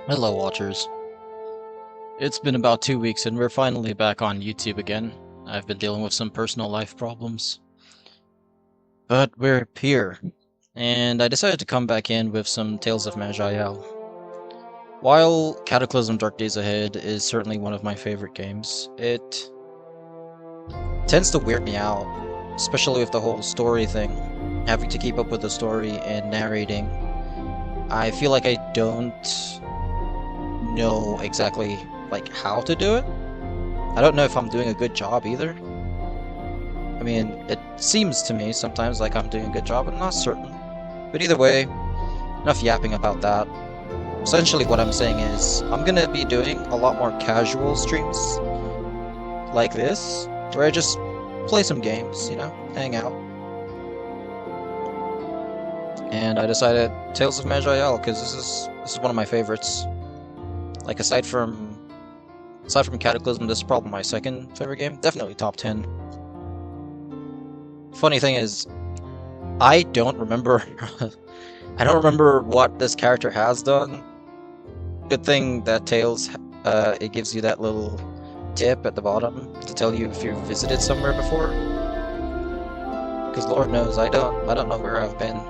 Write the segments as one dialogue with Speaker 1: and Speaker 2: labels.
Speaker 1: Hello, watchers. It's been about 2 weeks and we're finally back on YouTube again. I've been dealing with some personal life problems. But we're here, and I decided to come back in with some Tales of Maj'Eyal. While Cataclysm Dark Days Ahead is certainly one of my favorite games, it tends to weird me out, especially with the whole story thing. Having to keep up with the story and narrating. I feel like I don't know exactly how to do it. I don't know if I'm doing a good job either. I mean, it seems to me sometimes like I'm doing a good job, but I'm not certain. But either way, enough yapping about that. Essentially what I'm saying is, I'm gonna be doing a lot more casual streams like this, where I just play some games, hang out. And I decided Tales of Maj'Eyal, because this is one of my favorites. Like aside from Cataclysm, this is probably my second favorite game. Definitely top 10. Funny thing is, I don't remember I don't remember what this character has done. Good thing that Tales it gives you that little tip at the bottom to tell you if you've visited somewhere before. Because Lord knows I don't know where I've been.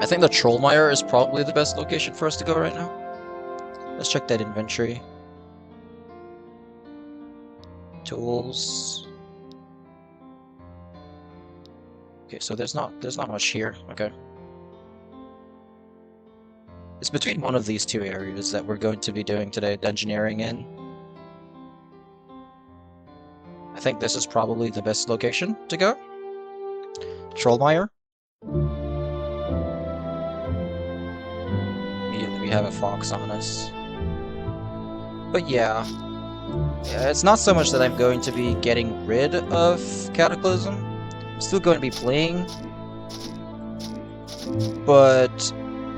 Speaker 1: I think the Trollmire is probably the best location for us to go right now. Let's check that inventory. Tools. Okay, so there's not much here. Okay. It's between one of these two areas that we're going to be doing today engineering in. I think this is probably the best location to go. Trollmire. We have a fox on us. But yeah, it's not so much that I'm going to be getting rid of Cataclysm. I'm still going to be playing, but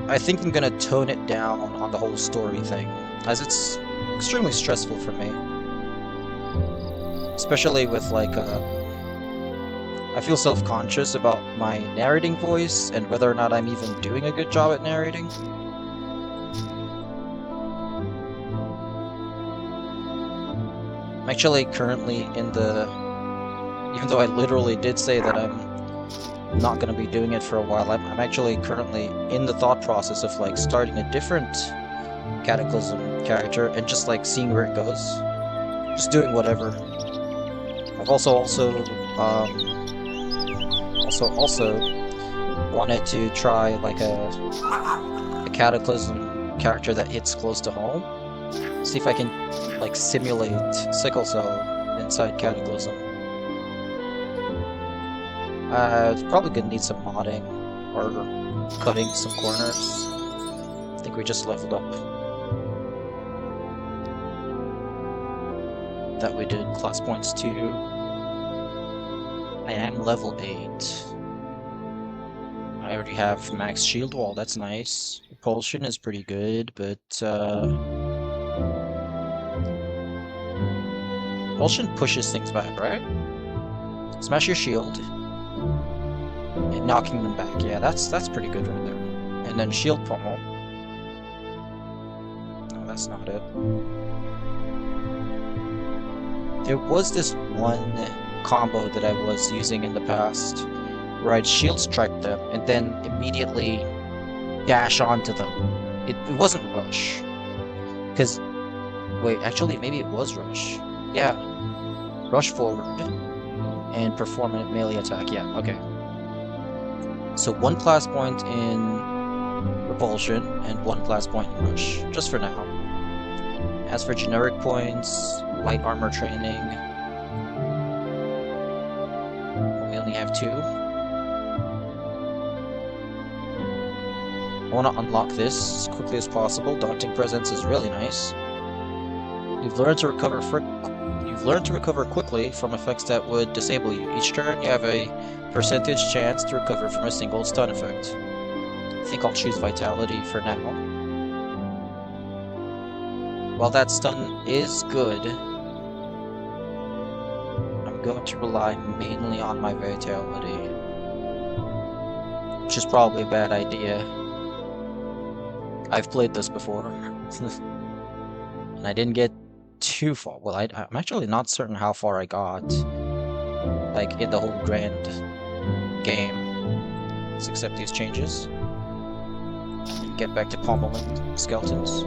Speaker 1: I think I'm going to tone it down on the whole story thing, as it's extremely stressful for me. Especially with I feel self-conscious about my narrating voice and whether or not I'm even doing a good job at narrating. I'm actually currently in the... Even though I literally did say that I'm not going to be doing it for a while, I'm actually currently in the thought process of starting a different Cataclysm character and just seeing where it goes. Just doing whatever. I've also wanted to try a Cataclysm character that hits close to home. See if I can simulate sickle cell inside Cataclysm. It's probably gonna need some modding or cutting some corners. I think we just leveled up. That we did class points too. I am level 8. I already have max shield wall, that's nice. Repulsion is pretty good, but Repulsion pushes things back, right? Smash your shield. And knocking them back, yeah, that's pretty good right there. And then shield pummel. No, that's not it. There was this one combo that I was using in the past where I'd shield strike them and then immediately dash onto them. It wasn't rush. Because, wait, actually maybe it was rush. Yeah. Rush forward and perform a melee attack. Yeah, okay. So 1 class point in Repulsion and 1 class point in Rush, just for now. As for generic points, light armor training, we only have 2. I want to unlock this as quickly as possible. Daunting Presence is really nice. You've learned to recover quickly from effects that would disable you. Each turn you have a percentage chance to recover from a single stun effect. I think I'll choose Vitality for now. While that stun is good, I'm going to rely mainly on my Vitality. which is probably a bad idea. I've played this before, and I didn't get too far. Well, I'm actually not certain how far I got, like, in the whole grand game. Let's accept these changes. Get back to pommeling skeletons.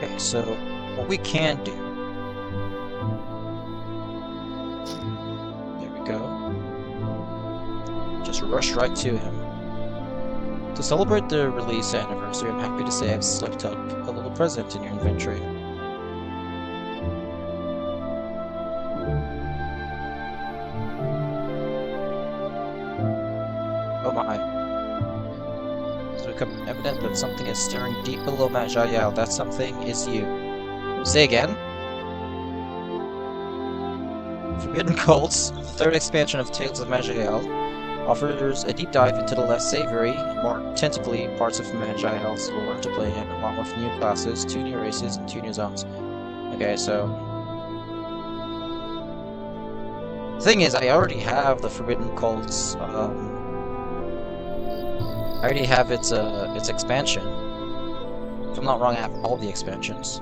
Speaker 1: Okay, so what we can do. There we go. Just rush right to him. To celebrate the release anniversary, I'm happy to say I've slipped up a little present in your inventory. Oh my. It's become evident that something is stirring deep below Maj'Eyal. That something is you. Say again? Forbidden Cults, the third expansion of Tales of Maj'Eyal, offers a deep dive into the less savory, more tentacly parts of Maj'Eyal's lore to play in, along with new classes, 2 new races, and 2 new zones. Okay, so... the thing is, I already have the Forbidden Cults, I already have its expansion. If I'm not wrong, I have all the expansions.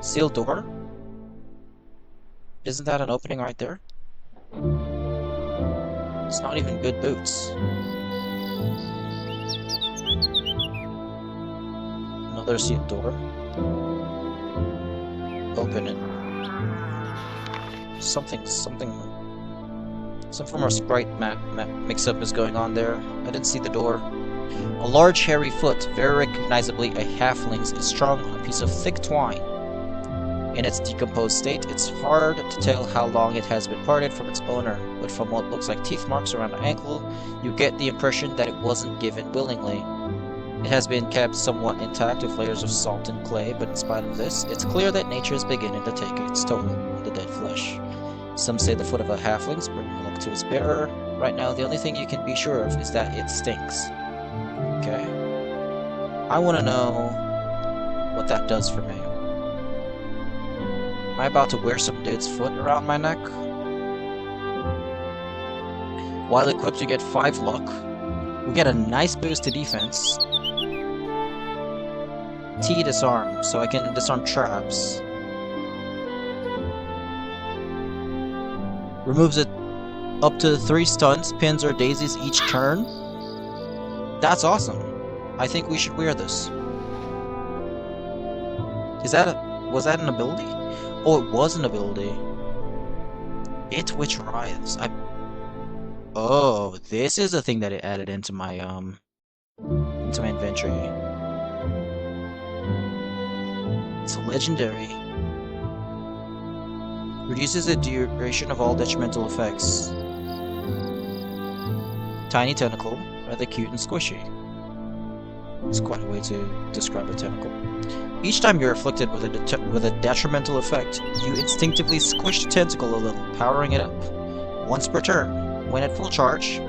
Speaker 1: Sealed door? Isn't that an opening right there? It's not even good boots. Another sealed door. Open it. Some form of sprite mix-up is going on there. I didn't see the door. A large hairy foot, very recognizably a halfling's, is strung on a piece of thick twine. In its decomposed state, it's hard to tell how long it has been parted from its owner, but from what looks like teeth marks around the ankle, you get the impression that it wasn't given willingly. It has been kept somewhat intact with layers of salt and clay, but in spite of this, it's clear that nature is beginning to take its toll on the dead flesh. Some say the foot of a halfling's bringing luck to its bearer. Right now, the only thing you can be sure of is that it stinks. Okay. I want to know what that does for me. Am I about to wear some dude's foot around my neck? While equipped, you get 5 luck. We get a nice boost to defense. T disarm, so I can disarm traps. Removes it up to 3 stuns, pins, or daisies each turn. That's awesome. I think we should wear this. Was that an ability? Oh, it was an ability. It which writhes. Oh, this is a thing that it added into my inventory. It's a legendary. Reduces the duration of all detrimental effects. Tiny tentacle, rather cute and squishy. It's quite a way to describe a tentacle. Each time you're afflicted with a detrimental effect, you instinctively squish the tentacle a little, powering it up. Once per turn, when at full charge,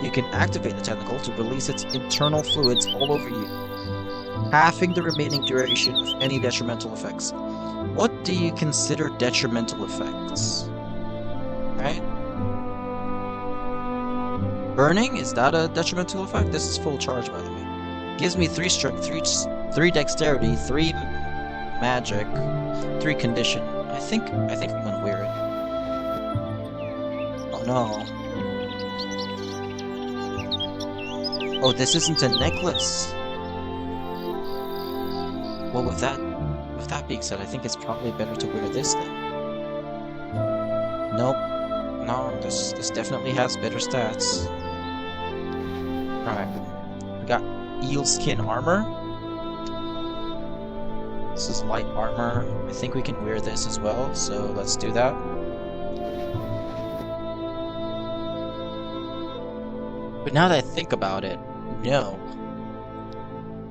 Speaker 1: you can activate the tentacle to release its internal fluids all over you, halving the remaining duration of any detrimental effects. What do you consider detrimental effects? Right? Burning? Is that a detrimental effect? This is full charge, by the way. Gives me 3 strength, 3 dexterity, 3 magic, 3 condition. I think I'm gonna wear it. Oh no. Oh, this isn't a necklace. Well, with that being said, I think it's probably better to wear this then. Nope. No, this definitely has better stats. Alright. We got eel skin armor. This is light armor. I think we can wear this as well, so let's do that. But now that I think about it, no.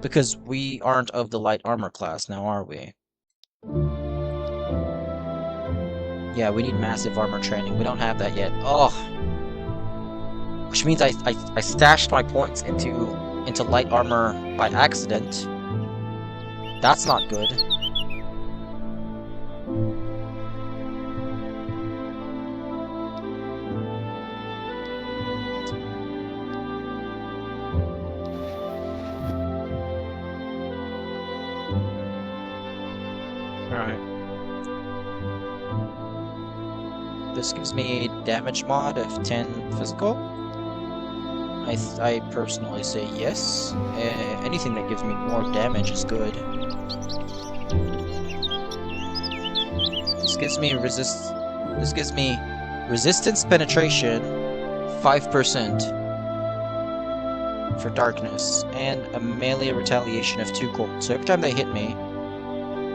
Speaker 1: Because we aren't of the light armor class now, are we? Yeah, we need massive armor training. We don't have that yet. Oh, which means I stashed my points into light armor by accident. That's not good. Alright. This gives me damage mod of 10 physical. I personally say yes. Anything that gives me more damage is good. This gives me resistance penetration 5% for darkness, and a melee retaliation of 2 cold. So every time they hit me,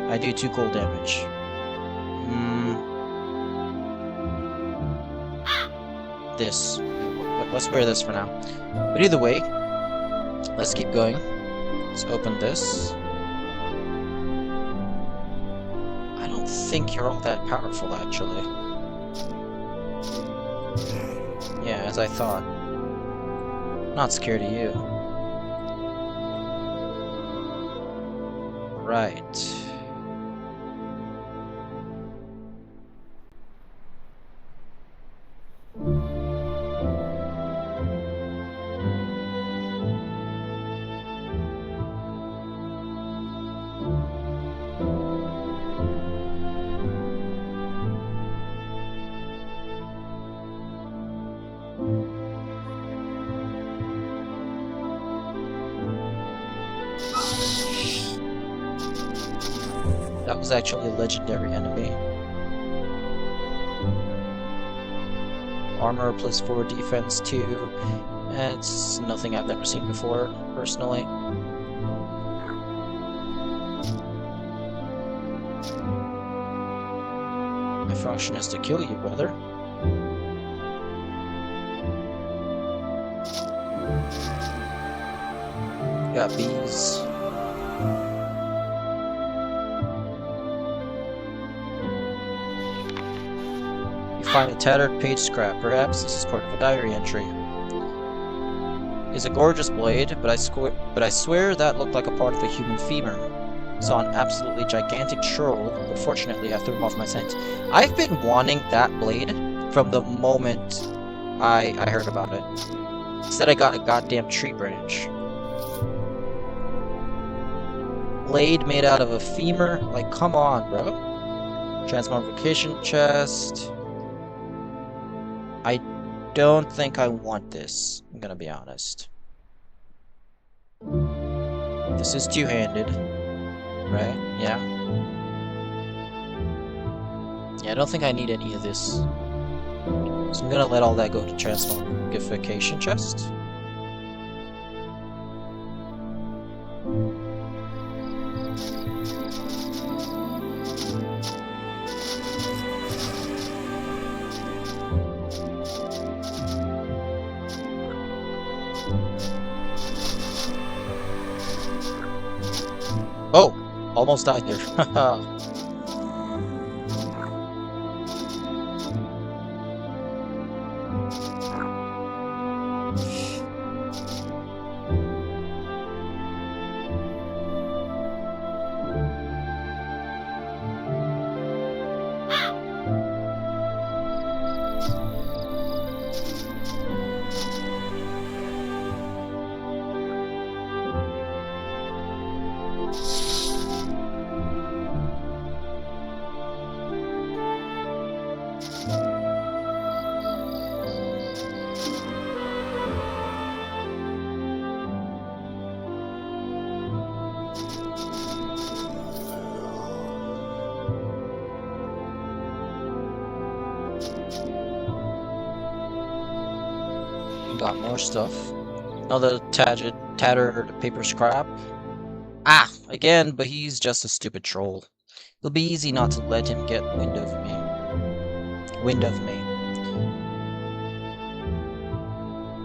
Speaker 1: I do 2 cold damage. This. Let's wear this for now. But either way, let's keep going. Let's open this. I don't think you're all that powerful, actually. Yeah, as I thought. Not scared of you. Right. That was actually a legendary enemy. Armor plus 4 defense 2. It's nothing I've never seen before, personally. My function is to kill you, brother. Got bees. Find a tattered page scrap. Perhaps this is part of a diary entry. It's a gorgeous blade, but I swear that looked like a part of a human femur. Saw an absolutely gigantic troll, but fortunately I threw him off my scent. I've been wanting that blade from the moment I heard about it. Instead I got a goddamn tree branch. Blade made out of a femur? Like, come on, bro. Transmogrification chest. I don't think I want this, I'm gonna be honest. This is two-handed, right? Yeah. Yeah, I don't think I need any of this. So I'm gonna let all that go to transmogrification chest. Oh! Almost died there. Got more stuff. Another tattered paper scrap. Ah! Again, but he's just a stupid troll. It'll be easy not to let him get wind of me.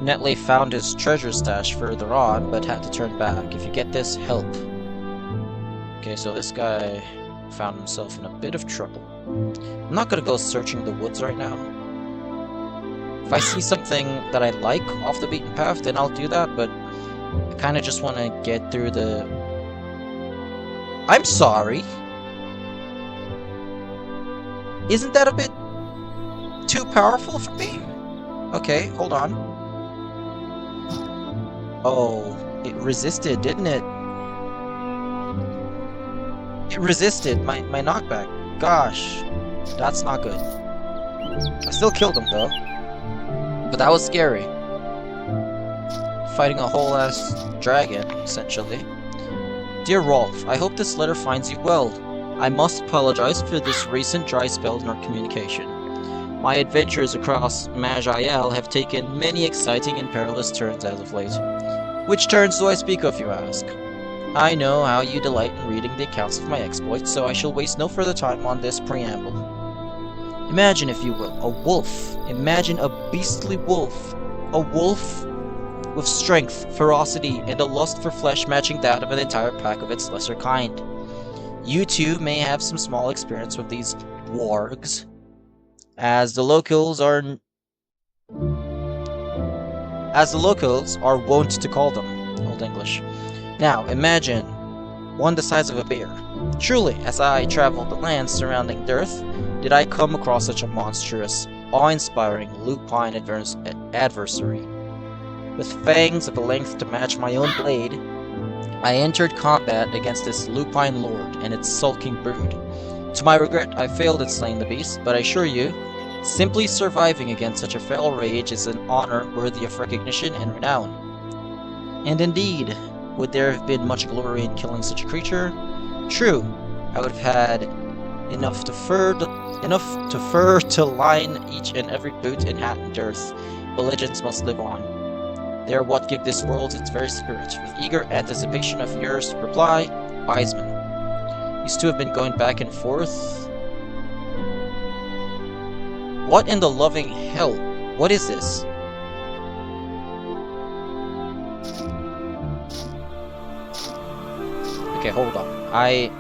Speaker 1: Netley found his treasure stash further on, but had to turn back. If you get this, help. Okay, so this guy found himself in a bit of trouble. I'm not gonna go searching the woods right now. If I see something that I like off the beaten path, then I'll do that, but I kind of just want to get through the... I'm sorry. Isn't that a bit too powerful for me? Okay, hold on. Oh, it resisted, didn't it? It resisted my knockback. Gosh, that's not good. I still killed him though. But that was scary. Fighting a whole ass dragon, essentially. Dear Rolf, I hope this letter finds you well. I must apologize for this recent dry spell in our communication. My adventures across Maj'Eyal have taken many exciting and perilous turns as of late. Which turns do I speak of, you ask? I know how you delight in reading the accounts of my exploits, so I shall waste no further time on this preamble. Imagine, if you will, a wolf. Imagine a beastly wolf. A wolf with strength, ferocity, and a lust for flesh matching that of an entire pack of its lesser kind. You too may have some small experience with these wargs, as the locals are wont to call them, Old English. Now, imagine one the size of a bear. Truly, as I traveled the lands surrounding Dirth, did I come across such a monstrous, awe-inspiring, lupine adversary. With fangs of a length to match my own blade, I entered combat against this lupine lord and its sulking brood. To my regret, I failed at slaying the beast, but I assure you, simply surviving against such a fell rage is an honor worthy of recognition and renown. And indeed, would there have been much glory in killing such a creature? True, I would have had enough fur to line each and every boot and hat in Dirth, but legends must live on. They are what give this world its very spirit. With eager anticipation of yours reply, Wiseman. These two have been going back and forth. What in the loving hell? What is this? Okay, hold on.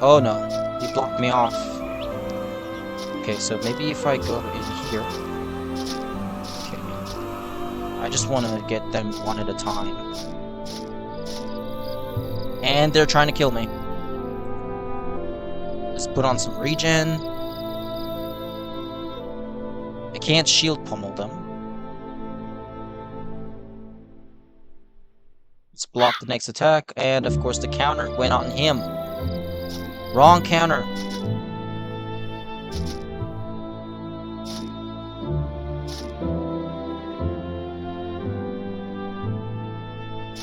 Speaker 1: Oh no. He blocked me off. Okay, so maybe if I go in here... Okay. I just want to get them one at a time. And they're trying to kill me. Let's put on some regen. I can't shield pummel them. Let's block the next attack, and of course the counter went on him. Wrong counter.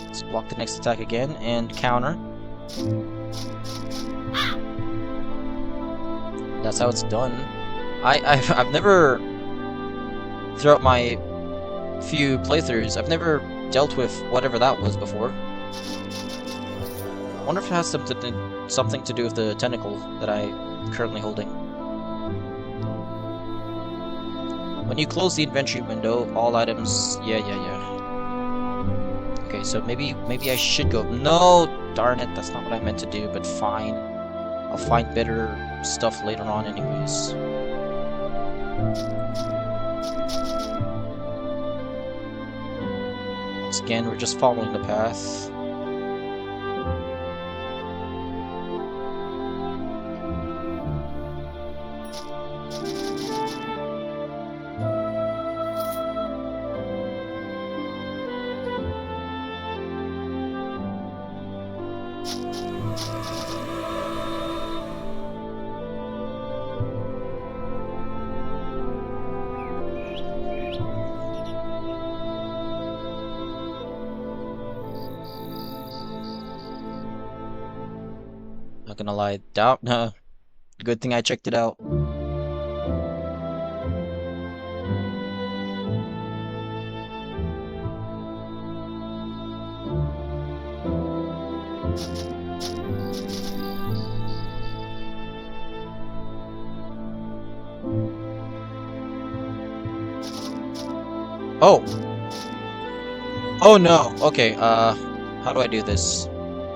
Speaker 1: Let's block the next attack again, and counter. That's how it's done. I've never, throughout my few playthroughs, I've never dealt with whatever that was before. I wonder if it has something to do with the tentacle that I'm currently holding. When you close the inventory window, all items... Yeah. Okay, so maybe I should go... No! Darn it, that's not what I meant to do, but fine. I'll find better stuff later on anyways. Once again, we're just following the path. Not gonna lie, no. Good thing I checked it out. Oh! Oh no! Okay, how do I do this?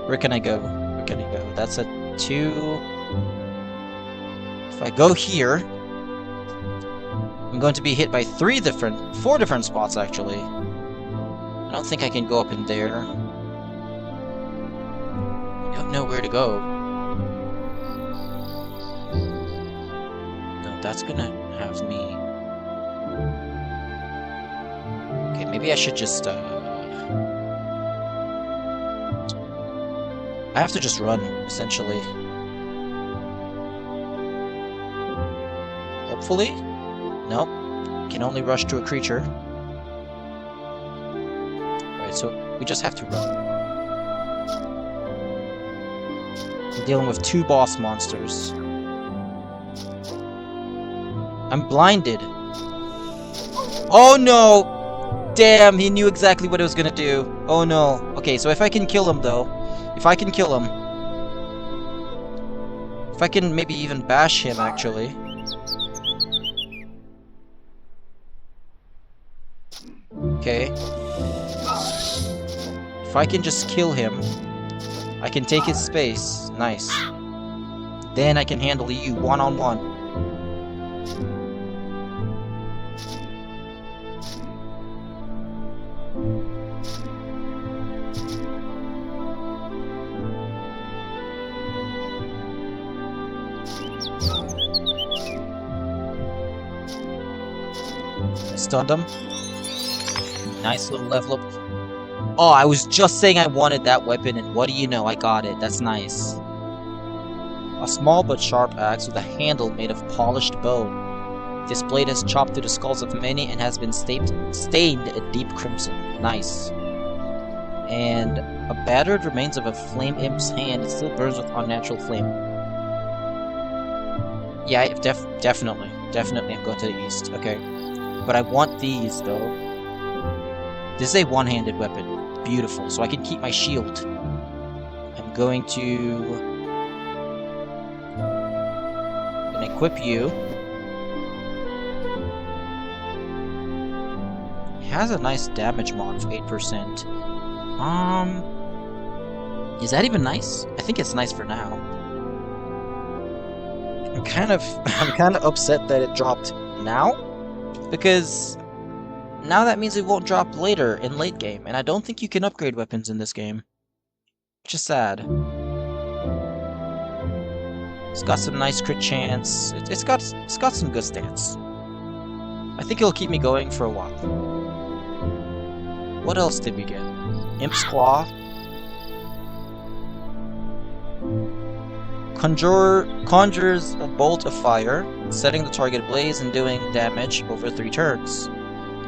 Speaker 1: Where can I go? Where can I go? That's a 2... If I go here, I'm going to be hit by 4 different spots actually. I don't think I can go up in there. I don't know where to go. No, that's gonna have me... Okay, maybe I should just, I have to just run, essentially. Hopefully? Nope. Can only rush to a creature. Alright, so we just have to run. I'm dealing with 2 boss monsters. I'm blinded. Oh no! Damn, he knew exactly what it was gonna do. Oh no. Okay, so if I can kill him though. If I can kill him. If I can maybe even bash him actually. Okay. If I can just kill him, I can take his space. Nice. Then I can handle you one-on-one. I stunned him. Nice little level up. Oh, I was just saying I wanted that weapon, and what do you know? I got it. That's nice. A small but sharp axe with a handle made of polished bone. This blade has chopped through the skulls of many and has been stained a deep crimson. Nice. And a battered remains of a flame imp's hand. It still burns with unnatural flame. Yeah, definitely. Definitely I'm going to the east. Okay. But I want these, though. This is a one-handed weapon. Beautiful. So I can keep my shield. I'm going to equip you. It has a nice damage mod of 8%. Is that even nice? I think it's nice for now. I'm kind of upset that it dropped now, because now that means it won't drop later in late game, and I don't think you can upgrade weapons in this game. Which is sad. It's got some nice crit chance. It's got some good stats. I think it'll keep me going for a while. What else did we get? Imp's Claw. Conjures a bolt of fire, setting the target ablaze and doing damage over 3 turns.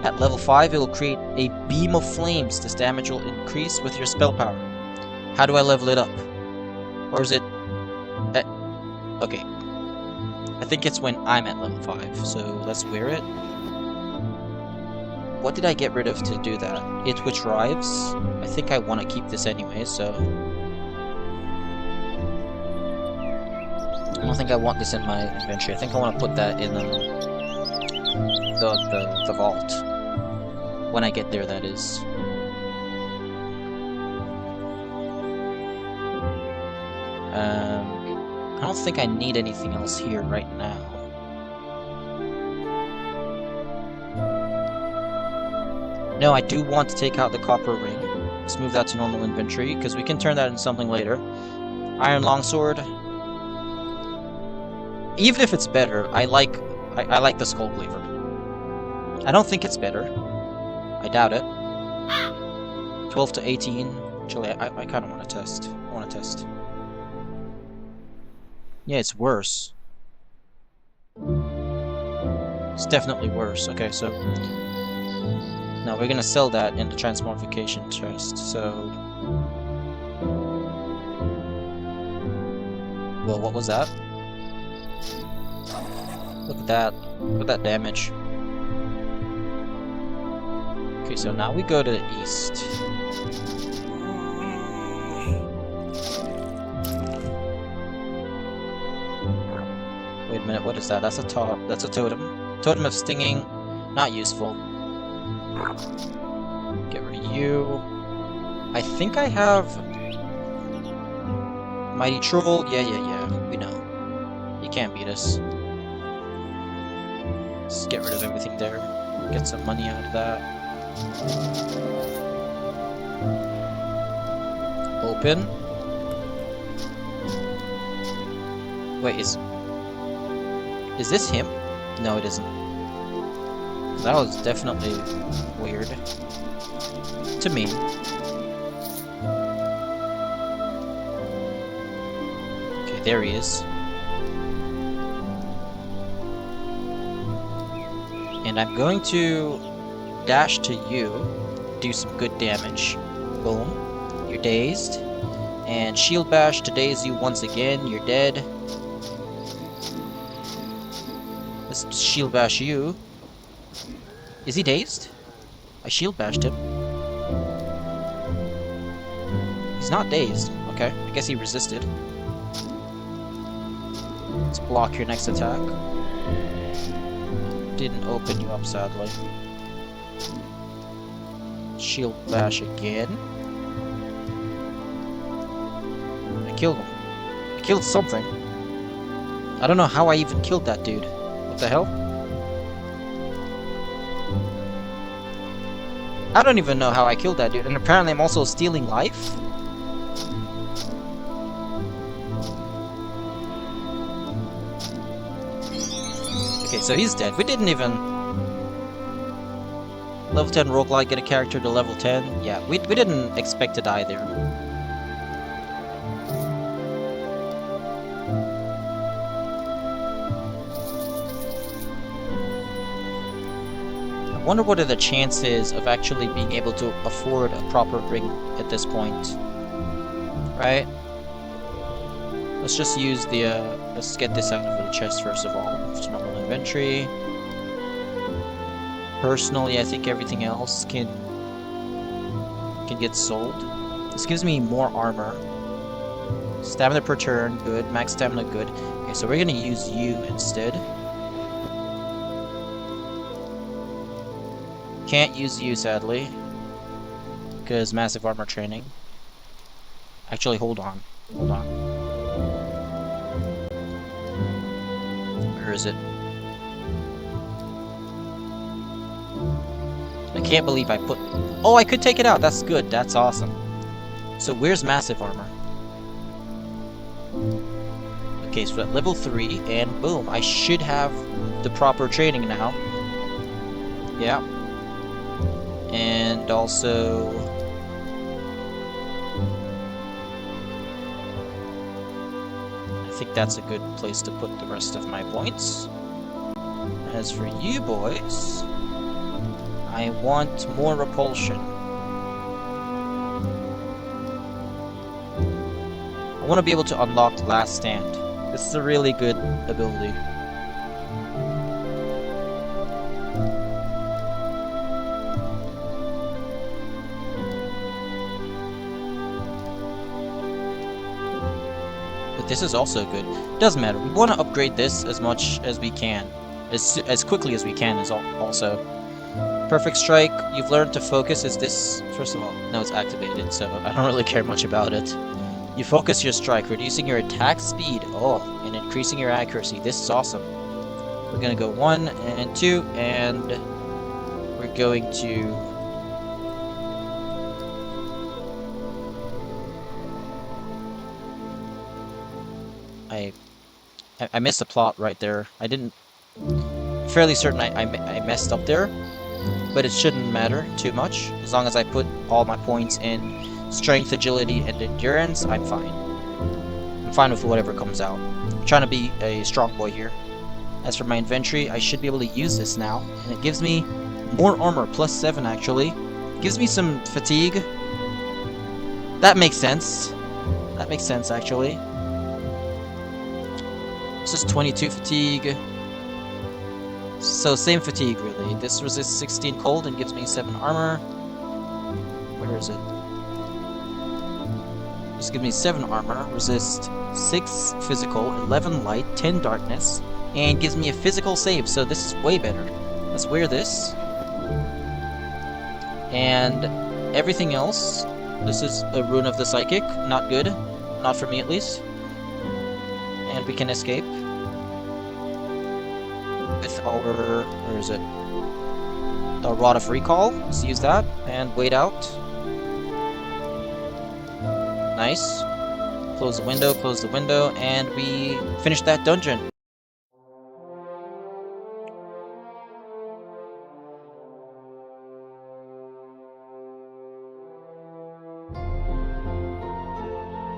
Speaker 1: At level 5, it will create a beam of flames. This damage will increase with your spell power. How do I level it up? Or is it... okay. I think it's when I'm at level 5, so let's wear it. What did I get rid of to do that? It which rives? I think I want to keep this anyway, so... I don't think I want this in my inventory. I think I want to put that in the vault. When I get there, that is. I don't think I need anything else here right now. No, I do want to take out the copper ring. Let's move that to normal inventory, because we can turn that into something later. Iron longsword. Even if it's better, I like the skull cleaver. I don't think it's better. I doubt it. 12 to 18. Actually, I kind of want to test. I want to test. Yeah, it's worse. It's definitely worse. Okay, so... now we're gonna sell that in the transmogrification chest, so... well, what was that? Look at that. Look at that damage. Okay, so now we go to the east. Wait a minute, what is that? That's a totem. Totem of stinging. Not useful. Get rid of you. I think I have... Mighty Troll. Yeah. We know. You can't beat us. Let's get rid of everything there. Get some money out of that. Open. Wait, is this him? No, it isn't. That was definitely weird. To me. Okay, there he is. And I'm going to dash to you, do some good damage. Boom. You're dazed. And shield bash to daze you once again. You're dead. Let's shield bash you. Is he dazed? I shield bashed him. He's not dazed. Okay, I guess he resisted. Let's block your next attack. Didn't open you up, sadly. Shield bash again. I killed him. I killed something. I don't know how I even killed that dude. What the hell? I don't even know how I killed that dude, and apparently I'm also stealing life? Okay, so he's dead. We didn't even... Level 10 roguelike, get a character to level 10? Yeah, we didn't expect to die there. I wonder what are the chances of actually being able to afford a proper ring at this point. Right? Let's just use the, let's get this out of the chest first of all. Just normal inventory. Personally, I think everything else can get sold. This gives me more armor. Stamina per turn, good. Max stamina, good. Okay, so we're gonna use you instead. Can't use you, sadly, because massive armor training. Actually, hold on. Hold on. Where is it? I can't believe I put... Oh, I could take it out! That's good. That's awesome. So where's massive armor? Okay, so at level 3, and boom, I should have the proper training now. Yeah. And also... I think that's a good place to put the rest of my points. As for you boys... I want more repulsion. I want to be able to unlock Last Stand. This is a really good ability. But this is also good. Doesn't matter. We want to upgrade this as much as we can. As quickly as we can is also. Perfect Strike, you've learned to focus. Is this... First of all, no, it's activated, so I don't really care much about it. You focus your strike, reducing your attack speed. Oh, and increasing your accuracy. This is awesome. We're gonna go 1 and 2, and we're going to... I missed the plot right there. I didn't... Fairly certain I messed up there. But it shouldn't matter too much. As long as I put all my points in strength, agility, and endurance, I'm fine. I'm fine with whatever comes out. I'm trying to be a strong boy here. As for my inventory, I should be able to use this now. And it gives me more armor, +7 actually. It gives me some fatigue. That makes sense. That makes sense actually. This is 22 fatigue. So same fatigue really. This resists 16 cold and gives me 7 armor. Where is it? This gives me 7 armor, resists 6 physical, 11 light, 10 darkness, and gives me a physical save, so this is way better. Let's wear this. And everything else, this is a Rune of the Psychic, not good. Not for me at least. And we can escape. with our, where is it? The Rod of Recall. Let's use that and wait out. Nice. Close the window, and we finish that dungeon.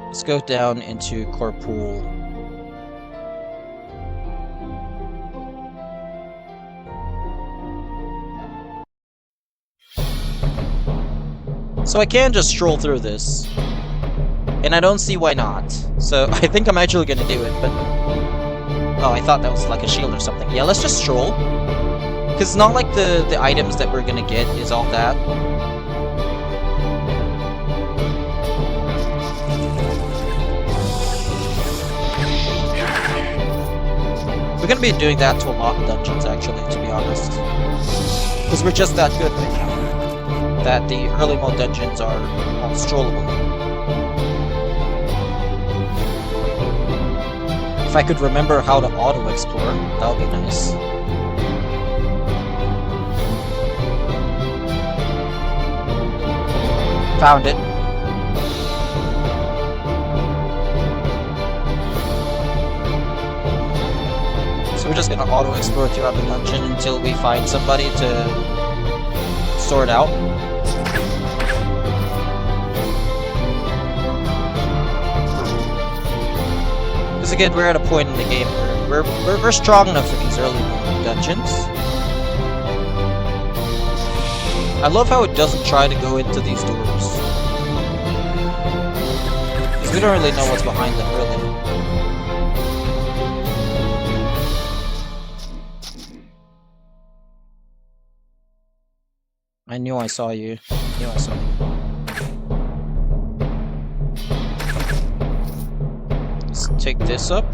Speaker 1: Let's go down into Corpool. So I can just stroll through this, and I don't see why not. So I think I'm actually gonna do it, but... Oh, I thought that was like a shield or something. Yeah, let's just stroll. Because it's not like the items that we're gonna get is all that. We're gonna be doing that to a lot of dungeons, actually, to be honest. Because we're just that good right now. That the early mode dungeons are all strollable. If I could remember how to auto-explore, that would be nice. Found it. So we're just gonna auto-explore throughout the dungeon until we find somebody to sort out. Because again, we're at a point in the game where we're strong enough for these early dungeons. I love how it doesn't try to go into these doors. Because we don't really know what's behind them, really. I knew I saw you. I knew I saw you. Let's take this up.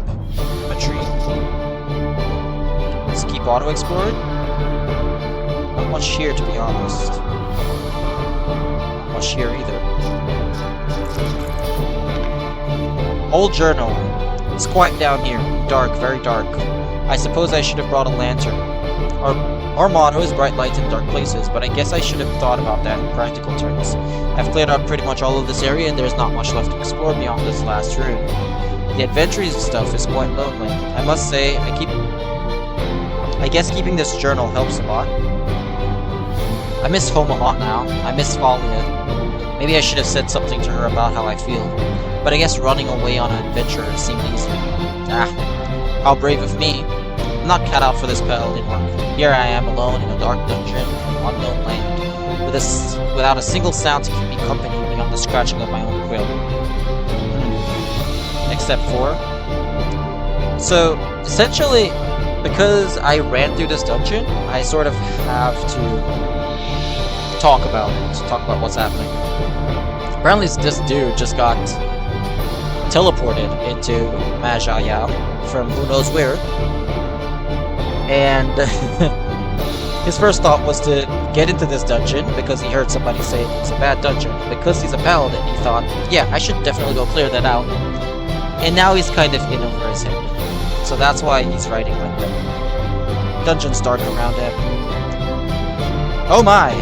Speaker 1: A tree. Let's keep auto-exploring. Not much here, to be honest. Not much here either. Old journal. It's quiet down here. Dark, very dark. I suppose I should have brought a lantern. Our motto is bright lights in dark places, but I guess I should have thought about that in practical terms. I've cleared out pretty much all of this area, and there's not much left to explore beyond this last room. The adventurous stuff is quite lonely. I must say, I guess keeping this journal helps a lot. I miss home a lot now. I miss Thalia. Maybe I should have said something to her about how I feel. But I guess running away on an adventure seemed easier. Ah, how brave of me. I'm not cut out for this paladin work. Here I am alone in a dark dungeon in an unknown land, without a single sound to keep me company beyond the scratching of my own quill. Except for... So, essentially, because I ran through this dungeon, I sort of have to talk about what's happening. Apparently this dude just got teleported into Majaya from who knows where. And his first thought was to get into this dungeon because he heard somebody say it's a bad dungeon. Because he's a paladin, he thought, yeah, I should definitely go clear that out. And now he's kind of in over his head. So that's why he's writing like that. Dungeon's dark around him. Oh my!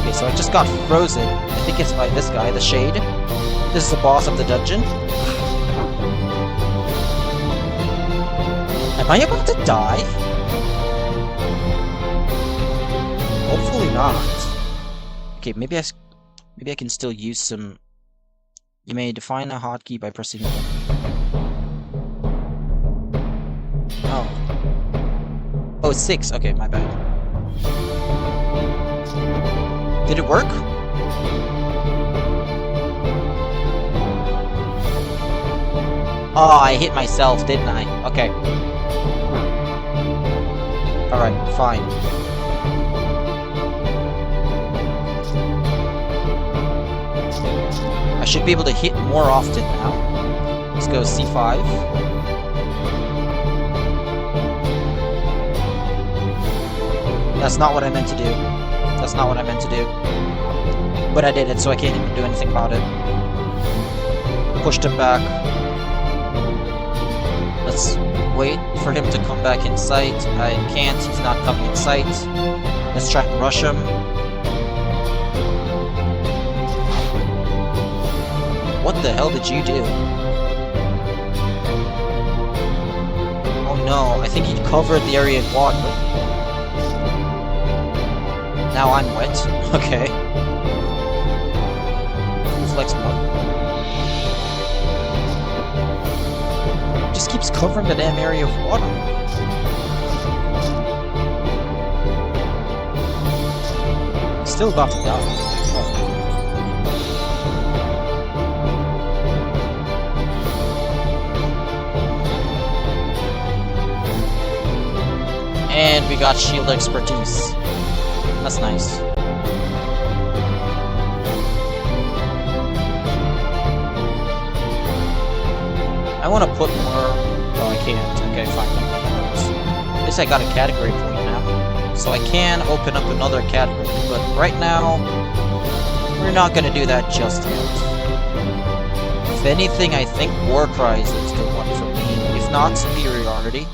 Speaker 1: Okay, so I just got frozen. I think it's by this guy, the Shade. This is the boss of the dungeon. Am I about to die? Hopefully not. Okay, maybe I can still use some... You may define a hotkey by pressing it. Oh. Oh, it's 6. Okay, my bad. Did it work? Oh, I hit myself, didn't I? Okay. Alright, fine. I should be able to hit more often now. Let's go C5. That's not what I meant to do. That's not what I meant to do. But I did it, so I can't even do anything about it. Pushed him back. wait for him to come back in sight. I can't, he's not coming in sight. Let's try and rush him. What the hell did you do? Oh no, I think he covered the area in water. Now I'm wet. Okay. Flex mode. Just keeps covering the damn area of water. Still about to die. Oh. And we got shield expertise. That's nice. I want to put more... Oh, I can't. Okay, fine. At least I got a category point now. So I can open up another category, but right now, we're not going to do that just yet. If anything, I think Warcry is the one for me. If not, Superiority.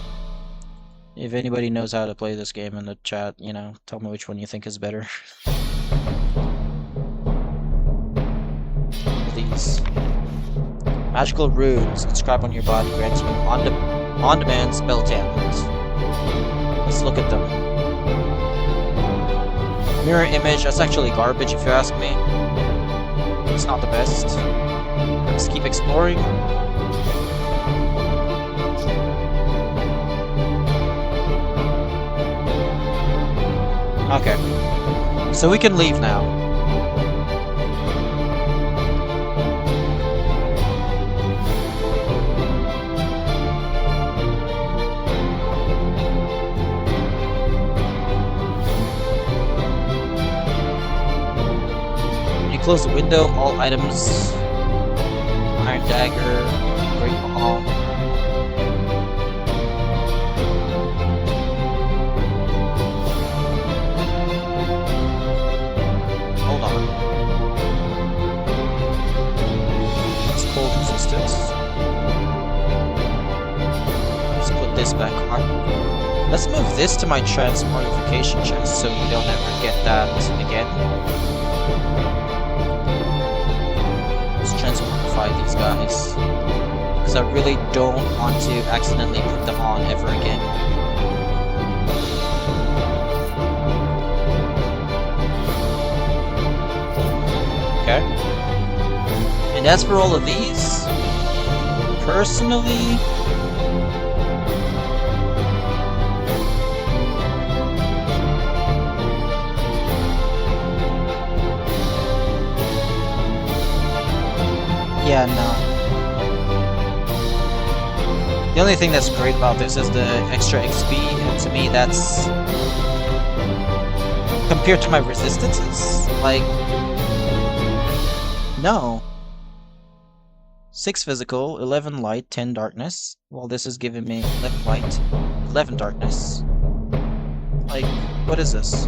Speaker 1: If anybody knows how to play this game in the chat, you know, tell me which one you think is better. These. Magical runes inscribed on your body grants you on-demand spell tablets. Let's look at them. Mirror image, that's actually garbage if you ask me. It's not the best. Let's keep exploring. Okay. So we can leave now. Close the window, all items, Iron Dagger, Great Ball. Hold on. Let's hold resistance. Let's put this back on. Let's move this to my transmogrification chest so we don't ever get that again. Transmogrify these guys, because I really don't want to accidentally put them on ever again. Okay. And as for all of these, personally, yeah, no. The only thing that's great about this is the extra XP, and to me that's... compared to my resistances, like... no. 6 physical, 11 light, 10 darkness. Well, this is giving me 11 light, 11 darkness. Like, what is this?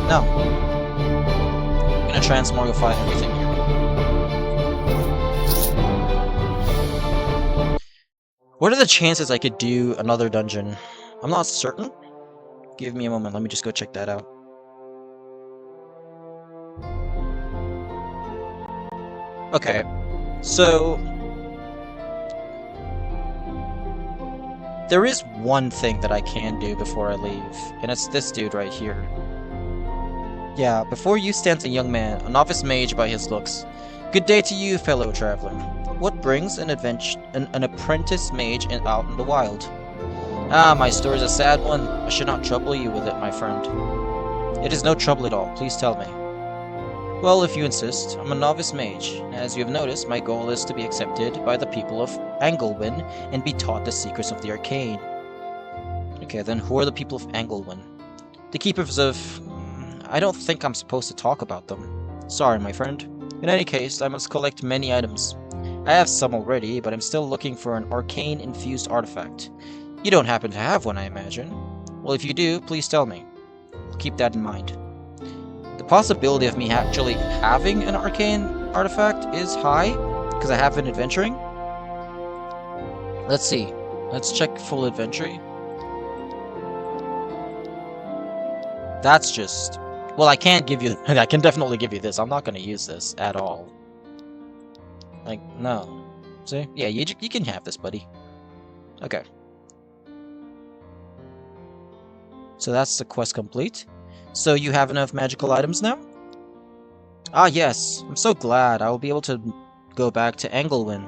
Speaker 1: No. I'm gonna transmogrify everything here. What are the chances I could do another dungeon? I'm not certain. Give me a moment, let me just go check that out. Okay, so... there is one thing that I can do before I leave, and it's this dude right here. Yeah, before you stands a young man, a novice mage by his looks. Good day to you, fellow traveler. What brings an apprentice mage out in the wild? Ah, my story's a sad one. I should not trouble you with it, my friend. It is no trouble at all, please tell me. Well, if you insist, I'm a novice mage. As you have noticed, my goal is to be accepted by the people of Angelwyn and be taught the secrets of the arcane. Okay, then who are the people of Angelwyn? The keepers of... I don't think I'm supposed to talk about them. Sorry, my friend. In any case, I must collect many items. I have some already, but I'm still looking for an arcane-infused artifact. You don't happen to have one, I imagine. Well, if you do, please tell me. Keep that in mind. The possibility of me actually having an arcane artifact is high, because I have been adventuring. Let's see. Let's check full inventory. That's just... Well, I can't give you... I can definitely give you this. I'm not going to use this at all. Like, no. See? Yeah, you can have this, buddy. Okay. So that's the quest complete. So you have enough magical items now? Ah, yes. I'm so glad. I will be able to go back to Engelwyn.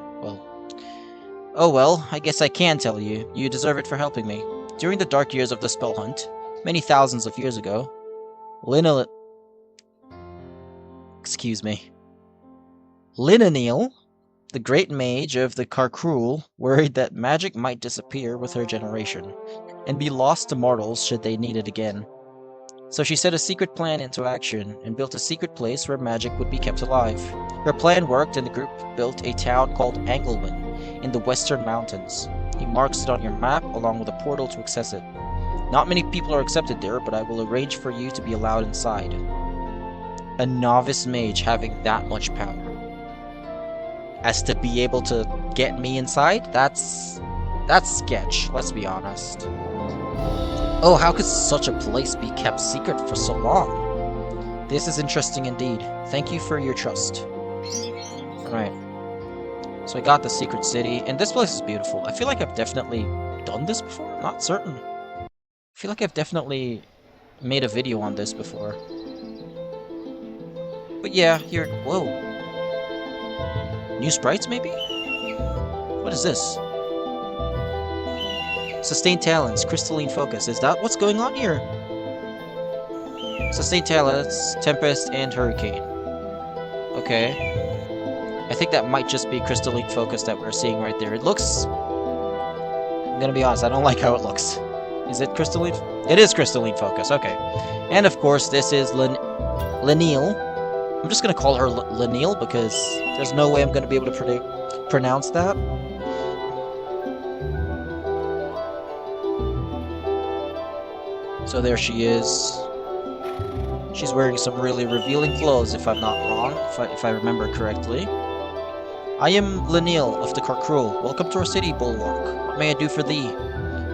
Speaker 1: Oh well, I guess I can tell you. You deserve it for helping me. During the dark years of the Spell Hunt, many thousands of years ago, Linenil, the great mage of the Karkrul, worried that magic might disappear with her generation, and be lost to mortals should they need it again. So she set a secret plan into action, and built a secret place where magic would be kept alive. Her plan worked, and the group built a town called Engelwyn in the Western Mountains. He marks it on your map, along with a portal to access it. Not many people are accepted there, but I will arrange for you to be allowed inside. A novice mage having that much power. As to be able to get me inside? That's sketch, let's be honest. Oh, how could such a place be kept secret for so long? This is interesting indeed. Thank you for your trust. Alright. So I got the secret city, and this place is beautiful. I feel like I've definitely done this before? I'm not certain. I feel like I've definitely made a video on this before. But yeah, here... Whoa. New sprites, maybe? What is this? Sustained talents, crystalline focus. Is that what's going on here? Sustained talents, tempest, and hurricane. Okay. I think that might just be crystalline focus that we're seeing right there. It looks... I'm gonna be honest, I don't like how it looks. Is it crystalline? It is crystalline focus, okay. And of course, this is Lenil. I'm just gonna call her Lenil because there's no way I'm gonna be able to pronounce that. So there she is. She's wearing some really revealing clothes, if I'm not wrong, if I remember correctly. I am Lenil of the Karkrul. Welcome to our city, Bulwark. What may I do for thee?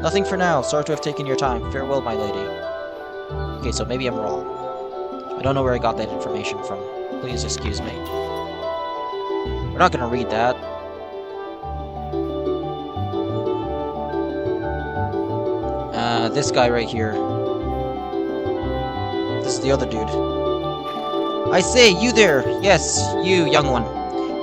Speaker 1: Nothing for now. Sorry to have taken your time. Farewell, my lady. Okay, so maybe I'm wrong. I don't know where I got that information from. Please excuse me. We're not gonna read that. This guy right here. This is the other dude. I say, you there! Yes, you, young one.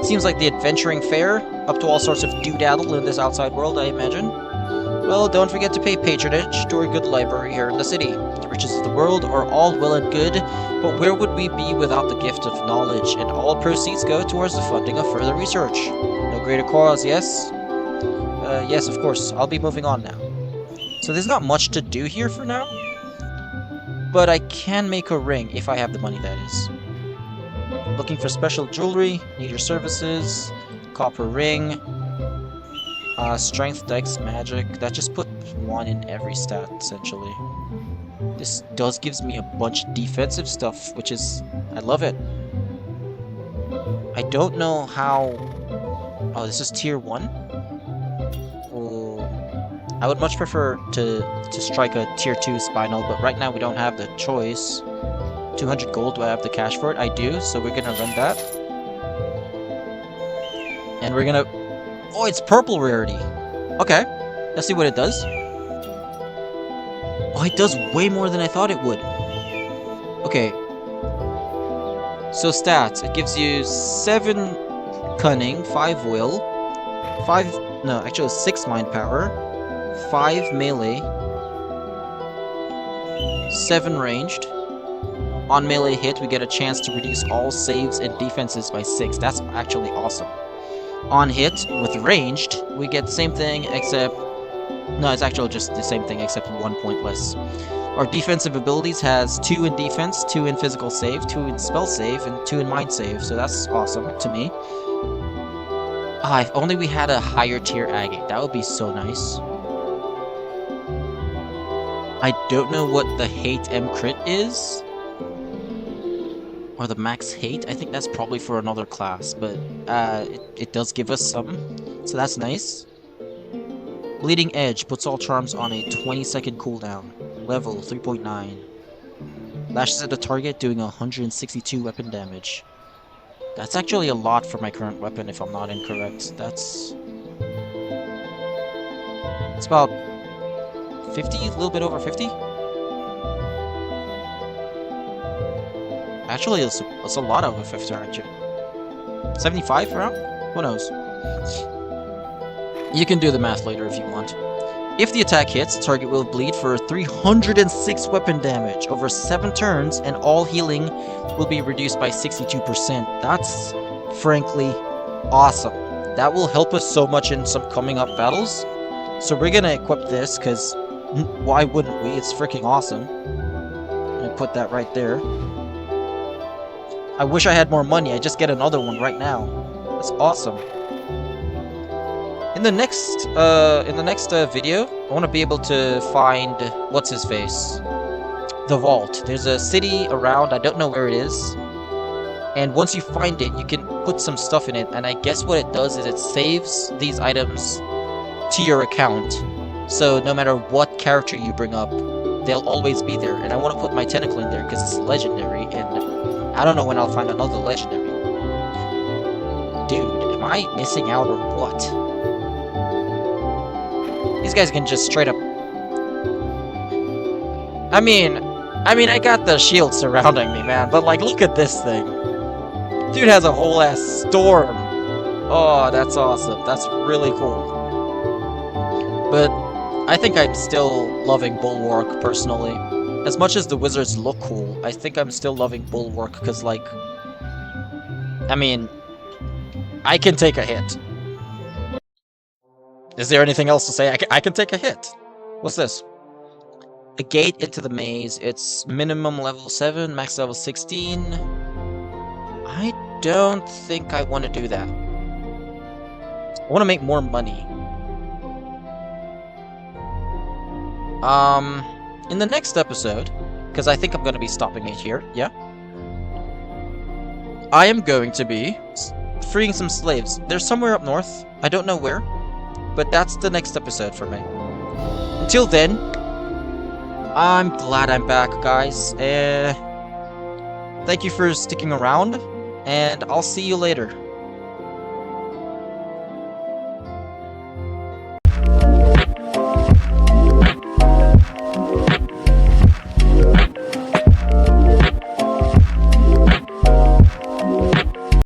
Speaker 1: Seems like the adventuring fair, up to all sorts of doodaddle in this outside world, I imagine. Well, don't forget to pay patronage to our good library here in the city. The riches of the world are all well and good, but where would we be without the gift of knowledge, and all proceeds go towards the funding of further research. No greater cause, yes? Yes, of course. I'll be moving on now. So there's not much to do here for now, but I can make a ring if I have the money, that is. Looking for special jewelry, need your services, copper ring, strength, dex, magic. That just put 1 in every stat, essentially. This does gives me a bunch of defensive stuff, which is... I love it. I don't know how... Oh, this is tier 1? Oh, I would much prefer to strike a tier 2 spinal, but right now we don't have the choice. 200 gold, do I have the cash for it? I do, so we're gonna run that. And we're gonna... Oh, it's purple rarity! Okay, let's see what it does. Oh, it does way more than I thought it would. Okay. So stats, it gives you 7 cunning, 5 will, 5... No, actually 6 mind power, 5 melee, 7 ranged. On melee hit, we get a chance to reduce all saves and defenses by 6. That's actually awesome. On hit, with ranged, we get the same thing, except... No, it's actually just the same thing, except 1 point less. Our defensive abilities has 2 in defense, 2 in physical save, 2 in spell save, and 2 in mind save, so that's awesome to me. Ah, if only we had a higher tier agate, that would be so nice. I don't know what the hate M crit is. Or the max hate, I think that's probably for another class, but it does give us some, so that's nice.
Speaker 2: Bleeding Edge puts all charms on a 20-second cooldown. Level 3.9. Lashes at the target, doing 162 weapon damage. That's actually a lot for my current weapon, if I'm not incorrect. It's about 50? A little bit over 50? Actually, it's a lot over 50, actually. 75 around? Who knows? You can do the math later if you want. If the attack hits, the target will bleed for 306 weapon damage over 7 turns, and all healing will be reduced by 62%. That's frankly awesome. That will help us so much in some coming up battles. So we're gonna equip this, because why wouldn't we? It's freaking awesome. I'm gonna put that right there. I wish I had more money. I just get another one right now. That's awesome. In the next video, I want to be able to find what's his face, the vault. There's a city around. I don't know where it is. And once you find it, you can put some stuff in it. And I guess what it does is it saves these items to your account. So no matter what character you bring up, they'll always be there. And I want to put my tentacle in there because it's legendary, and I don't know when I'll find another legendary. Dude, am I missing out or what? These guys can just straight up... I mean, I got the shield surrounding me, man, but like, look at this thing. Dude has a whole ass storm. Oh, that's awesome. That's really cool. But I think I'm still loving Bulwark, personally. As much as the wizards look cool, I think I'm still loving Bulwark, because, like... I mean... I can take a hit. Is there anything else to say? I can take a hit. What's this? A gate into the maze. It's minimum level 7, max level 16. I don't think I want to do that. I want to make more money. In the next episode, because I think I'm going to be stopping it here, yeah? I am going to be freeing some slaves. They're somewhere up north. I don't know where, but that's the next episode for me. Until then, I'm glad I'm back, guys. Thank you for sticking around, and I'll see you later.